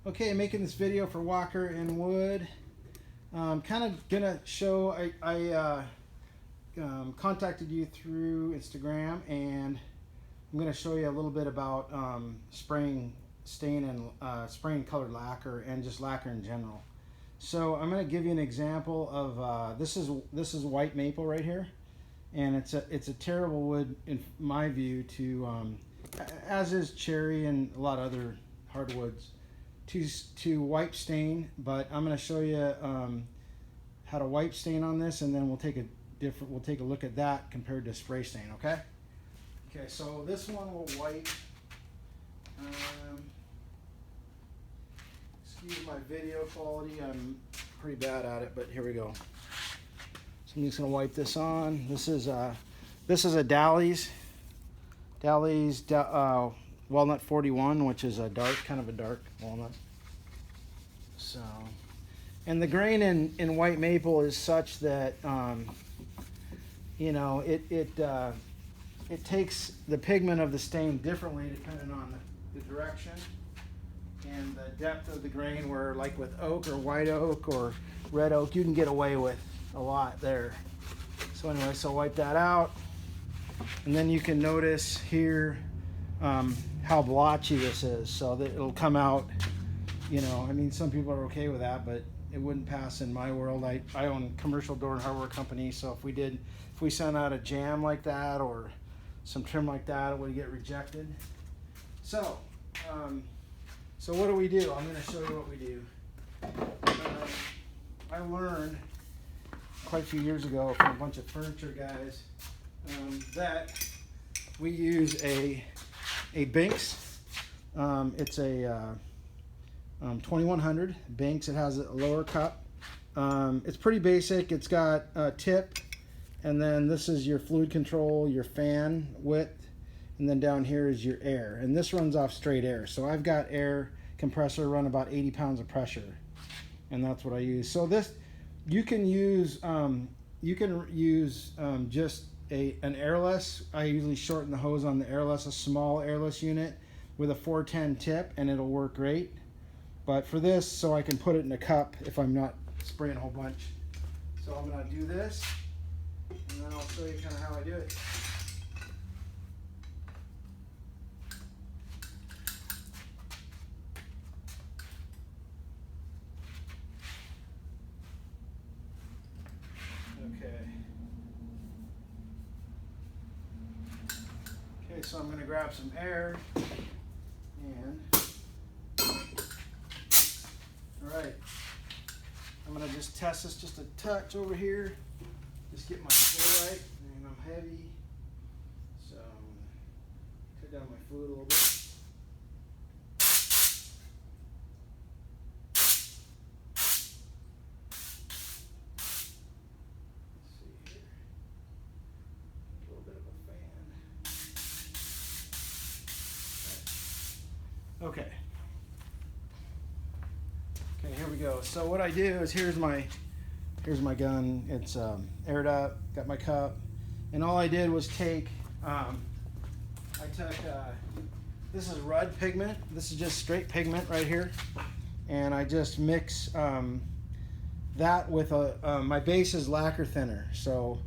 Okay, making this video for Walker and Wood. Kind of gonna show, I contacted you through Instagram, and I'm gonna show you a little bit about spraying stain and spraying colored lacquer and just lacquer in general. So I'm gonna give you an example of this is white maple right here, and it's a terrible wood in my view to as is cherry and a lot of other hardwoods to wipe stain. But I'm going to show you how to wipe stain on this, and then we'll take a look at that compared to spray stain. Okay, so this one will wipe. Excuse my video quality, I'm pretty bad at it, but here we go. So I'm just going to wipe this on. This is a Dali's Walnut 41, which is kind of a dark walnut. So, and the grain in white maple is such that it takes the pigment of the stain differently depending on the direction and the depth of the grain. Where like with oak or white oak or red oak, you can get away with a lot there. So anyway, so wipe that out, and then you can notice here how blotchy this is, so that it'll come out. I mean, some people are okay with that, but it wouldn't pass in my world. I own a commercial door and hardware company, so if we sent out a jam like that or some trim like that, it would get rejected. So what do we do? I'm going to show you what we do. I learned quite a few years ago from a bunch of furniture guys that we use a Binks. It's a 2100 Binks. It has a lower cup. It's pretty basic. It's got a tip, and then this is your fluid control, your fan width, and then down here is your air. And this runs off straight air. So I've got air compressor run about 80 pounds of pressure, and that's what I use. So this you can use just an airless. I usually shorten the hose on the airless, a small airless unit with a 410 tip, and it'll work great. But for this, so I can put it in a cup if I'm not spraying a whole bunch. So I'm going to do this, and then I'll show you kind of how I do it. Okay, so I'm going to grab some air, and alright, I'm going to just test this just a touch over here, just get my flow right, and I'm heavy, so I'm going to cut down my fluid a little bit. Okay, here we go. So what I do is here's my gun. It's aired up, got my cup, and all I did was take this is Rudd pigment. This is just straight pigment right here, and I just mix that with my base is lacquer thinner. So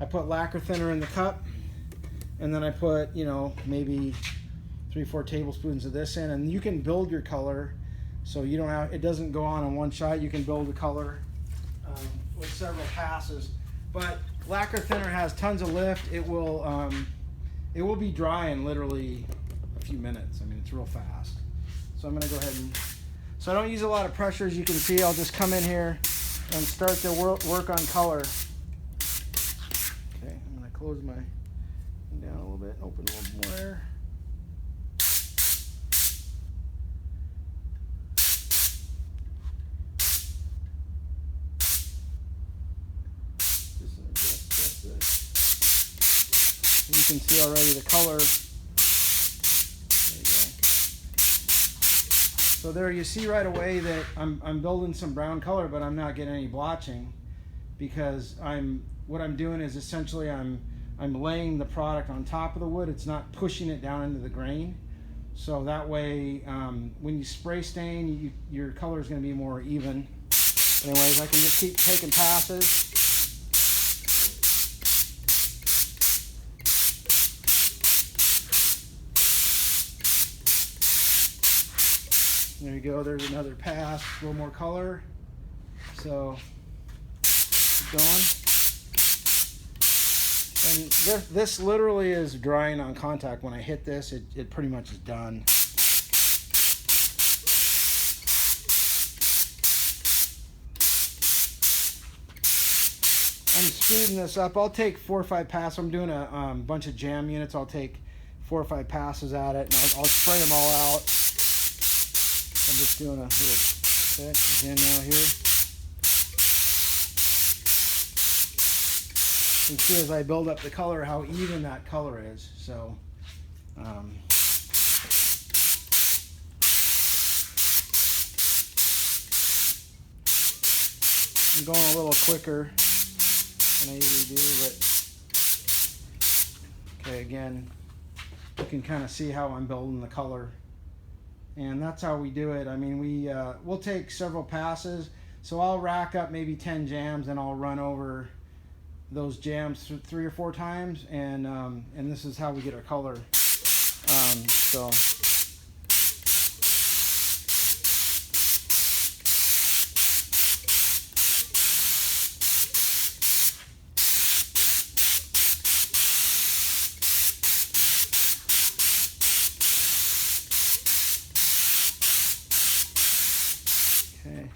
I put lacquer thinner in the cup, and then I put maybe 3-4 tablespoons of this in, and you can build your color, so you don't have, it doesn't go on in one shot. You can build the color with several passes. But lacquer thinner has tons of lift. It will be dry in literally a few minutes. I mean, it's real fast. So I'm going to go ahead and, so I don't use a lot of pressure, as you can see. I'll just come in here and start to work on color. Okay, I'm going to close my thing down a little bit and open a little more air. You can see already the color. There you go. So there you see right away that I'm building some brown color, but I'm not getting any blotching, because what I'm doing is essentially I'm laying the product on top of the wood. It's not pushing it down into the grain. So that way, when you spray stain, your color is going to be more even. Anyways, I can just keep taking passes. There you go, there's another pass, a little more color. So, keep going. And this literally is drying on contact. When I hit this, it pretty much is done. I'm speeding this up. I'll take 4 or 5 passes. I'm doing a bunch of jam units. I'll take 4 or 5 passes at it, and I'll spray them all out. I'm just doing a little bit again now here. You can see as I build up the color how even that color is. So I'm going a little quicker than I usually do, but okay, again, you can kind of see how I'm building the color, and that's how we do it. I mean, we'll take several passes, so I'll rack up maybe 10 jams and I'll run over those jams 3 or 4 times, and this is how we get our color. So okay,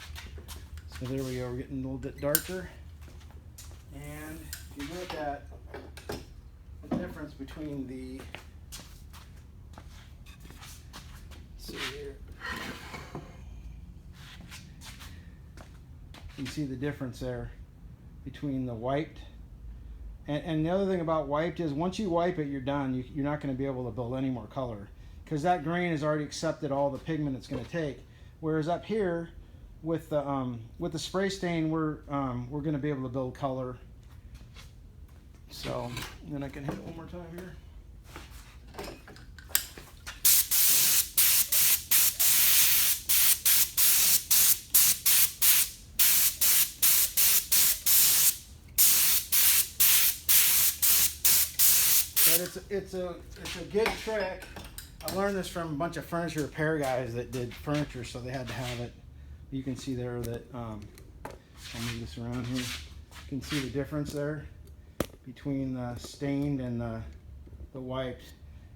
so there we go, we're getting a little bit darker. And if you look at the difference between the, let's see here, you see the difference there between the wiped, and the other thing about wiped is once you wipe it, you're done. You're not going to be able to build any more color because that grain has already accepted all the pigment it's going to take. Whereas up here with the spray stain, we're going to be able to build color. So then I can hit it one more time here. But it's a good trick. I learned this from a bunch of furniture repair guys that did furniture, so they had to have it. You can see there that I'll move this around here. You can see the difference there between the stained and the wiped.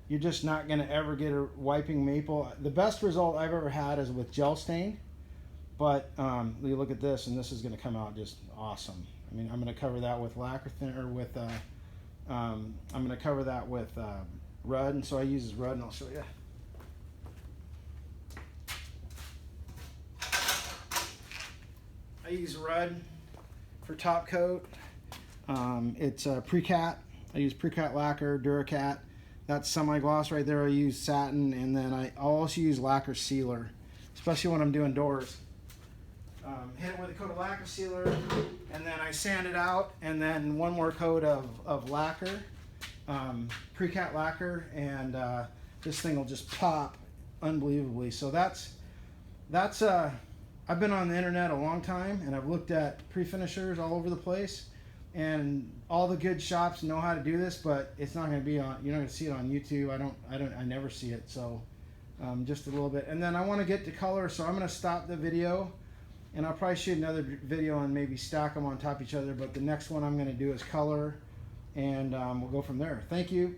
You're just not going to ever get a wiping maple. The best result I've ever had is with gel stain, but you look at this, and this is going to come out just awesome. I mean, I'm going to cover that with lacquer thinner, or with I'm going to cover that with Rudd, and so I use Rudd, and I'll show you. I use Rudd for top coat. It's Precat. I use Precat lacquer, Duracat. That's semi-gloss right there. I use satin, and then I also use lacquer sealer, especially when I'm doing doors. Hit it with a coat of lacquer sealer, and then I sand it out, and then one more coat of lacquer, Precat lacquer, and this thing will just pop unbelievably. So that's I've been on the internet a long time, and I've looked at pre-finishers all over the place, and all the good shops know how to do this, but it's not going to be on. You're not going to see it on YouTube. I never see it. So just a little bit, and then I want to get to color, so I'm going to stop the video, and I'll probably shoot another video and maybe stack them on top of each other. But the next one I'm going to do is color, and we'll go from there. Thank you.